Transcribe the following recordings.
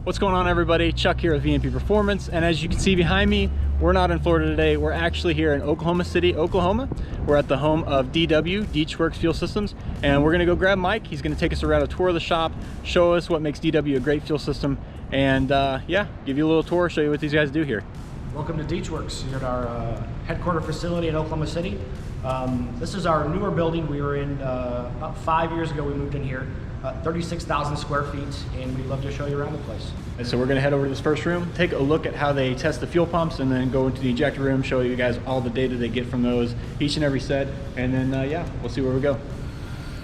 What's going on, everybody? Chuck here with VMP Performance, and as you can see behind me, we're not in Florida today. We're actually here in Oklahoma City, Oklahoma. We're at the home of Deatschwerks Fuel Systems, and we're gonna go grab Mike. He's gonna take us around a tour of the shop, show us what makes DW a great fuel system, and yeah, give you a little tour, show you what these guys do here. Welcome to Deatschwerks. You're at our headquarter facility in Oklahoma City. This is our newer building. We were in about 5 years ago. We moved in here, 36,000 square feet, and we'd love to show you around the place. And so we're gonna head over to this first room, take a look at how they test the fuel pumps, and then go into the injector room, show you guys all the data they get from those, each and every set, and then yeah, we'll see where we go.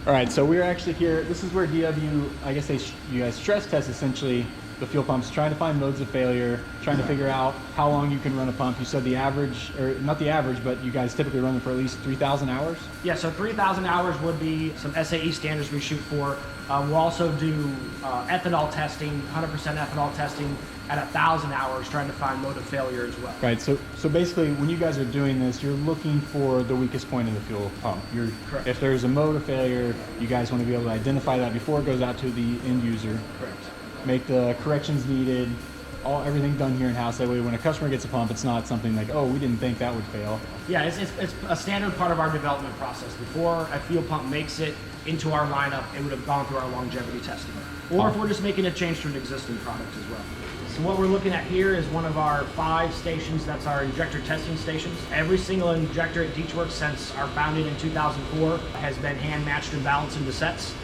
All right, so we're actually here. This is where DW, I guess you guys stress test essentially the fuel pumps, trying to find modes of failure, trying to figure out how long you can run a pump. You said the average, or not the average, but you guys typically run them for at least 3,000 hours? Yeah, so 3,000 hours would be some SAE standards we shoot for. We'll also do ethanol testing, 100% ethanol testing at 1,000 hours, trying to find mode of failure as well. Right, so basically when you guys are doing this, you're looking for the weakest point in the fuel pump. Correct. If there's a mode of failure, you guys want to be able to identify that before it goes out to the end user. Correct. Make the corrections needed, everything done here in-house. That way when a customer gets a pump, it's not something like, oh, we didn't think that would fail. Yeah, it's a standard part of our development process. Before a fuel pump makes it into our lineup, it would have gone through our longevity testing. Or if we're just making a change to an existing product as well. So what we're looking at here is one of our 5 stations. That's our injector testing stations. Every single injector at Deatschwerks since our founding in 2004 has been hand matched and balanced into sets.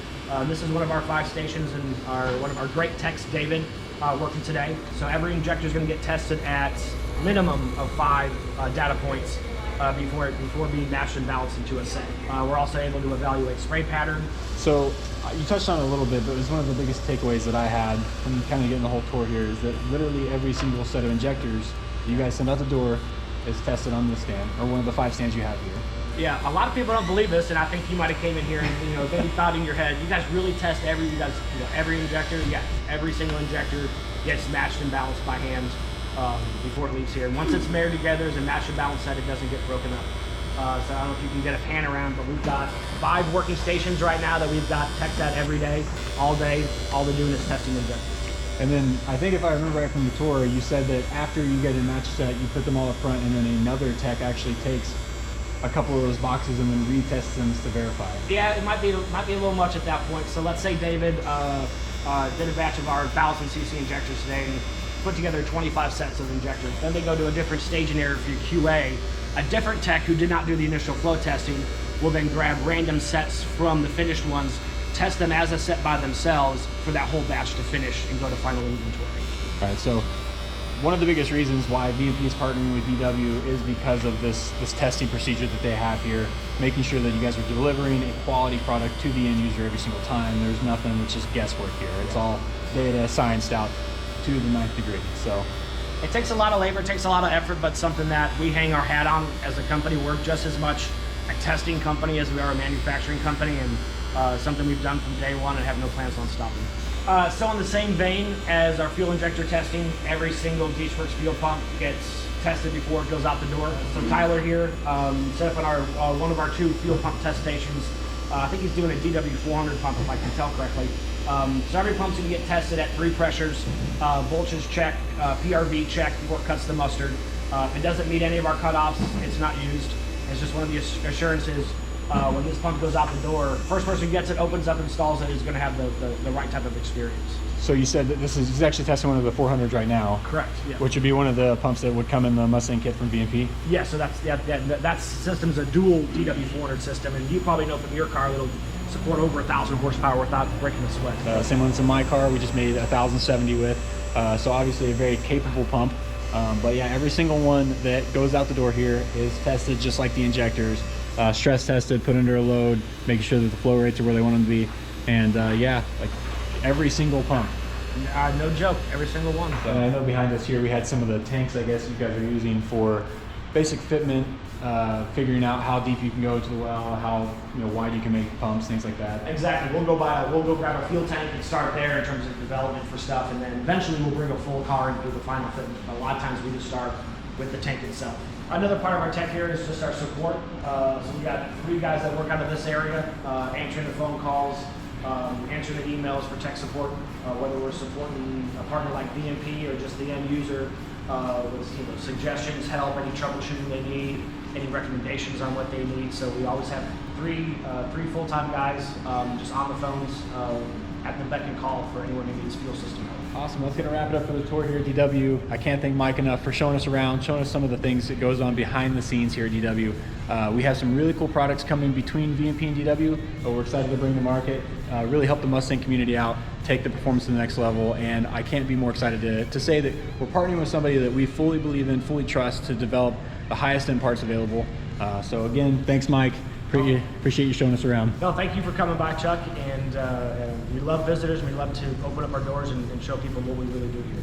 This is one of our 5 stations, and one of our great techs, David, working today. So every injector is going to get tested at minimum of 5 data points before being matched and balanced into a set. We're also able to evaluate spray pattern. So you touched on it a little bit, but it was one of the biggest takeaways that I had from kind of getting the whole tour here is that literally every single set of injectors that you guys send out the door is tested on this stand, or one of the 5 stands you have here. Yeah, a lot of people don't believe this, and I think you might have came in here and maybe thought in your head, you guys really test every injector? Yeah, every single injector gets matched and balanced by hand before it leaves here. And once it's married together as a matched and balanced set, it doesn't get broken up. So I don't know if you can get a pan around, but we've got 5 working stations right now that we've got techs at every day, all day. All they're doing is testing injectors. And then I think if I remember right from the tour, you said that after you get a match set, you put them all up front, and then another tech actually takes a couple of those boxes and then retests them to verify. Yeah, it might be a little much at that point. So let's say David did a batch of our 1,000cc injectors today and put together 25 sets of injectors. Then they go to a different staging area for your QA. A different tech who did not do the initial flow testing will then grab random sets from the finished ones, test them as a set by themselves for that whole batch to finish and go to final inventory. All right, so one of the biggest reasons why VMP is partnering with DW is because of this testing procedure that they have here, making sure that you guys are delivering a quality product to the end user every single time. There's nothing that's just guesswork here. It's all data scienced out to the 9th degree. So it takes a lot of labor, it takes a lot of effort, but something that we hang our hat on as a company. We're just as much a testing company as we are a manufacturing company, and something we've done from day one and have no plans on stopping. So in the same vein as our fuel injector testing, every single Deatschwerks fuel pump gets tested before it goes out the door. So Tyler here set up on one of our 2 fuel pump test stations. I think he's doing a DW400 pump, if I can tell correctly. So every pump's gonna get tested at 3 pressures, voltage check, PRV check before it cuts the mustard. If it doesn't meet any of our cutoffs, it's not used. It's just one of the assurances. When this pump goes out the door, first person who gets it, opens up, installs it, is going to have the right type of experience. So you said that he's actually testing one of the 400s right now. Correct. Yeah. Which would be one of the pumps that would come in the Mustang kit from VMP. Yeah. So that system's a dual DW400 system, and you probably know from your car it'll support over 1,000 horsepower without breaking a sweat. Same one's in my car. We just made 1,070 with. So obviously a very capable pump. But yeah, every single one that goes out the door here is tested just like the injectors. Stress tested, put under a load, making sure that the flow rates are where they want them to be, and yeah, like every single pump. No joke, every single one. And I know behind us here we had some of the tanks, I guess you guys are using for basic fitment, figuring out how deep you can go to the well, how wide you can make pumps, things like that. Exactly. We'll go grab a fuel tank and start there in terms of development for stuff, and then eventually we'll bring a full car and do the final fitment. But a lot of times we just start with the tank itself. Another part of our tech here is just our support. So we got 3 guys that work out of this area, answering the phone calls, answer the emails for tech support, whether we're supporting a partner like VMP or just the end user with suggestions, help, any troubleshooting they need, any recommendations on what they need. So we always have three full-time guys just on the phones at the beck and call for anyone who needs fuel system help. Awesome. That's going to wrap it up for the tour here at DW. I can't thank Mike enough for showing us around, showing us some of the things that goes on behind the scenes here at DW. We have some really cool products coming between VMP and DW that we're excited to bring to market, really help the Mustang community out, take the performance to the next level, and I can't be more excited to say that we're partnering with somebody that we fully believe in, fully trust to develop the highest end parts available. So again, thanks Mike. Appreciate you showing us around. No, thank you for coming by, Chuck, and we love visitors, and we love to open up our doors and show people what we really do here.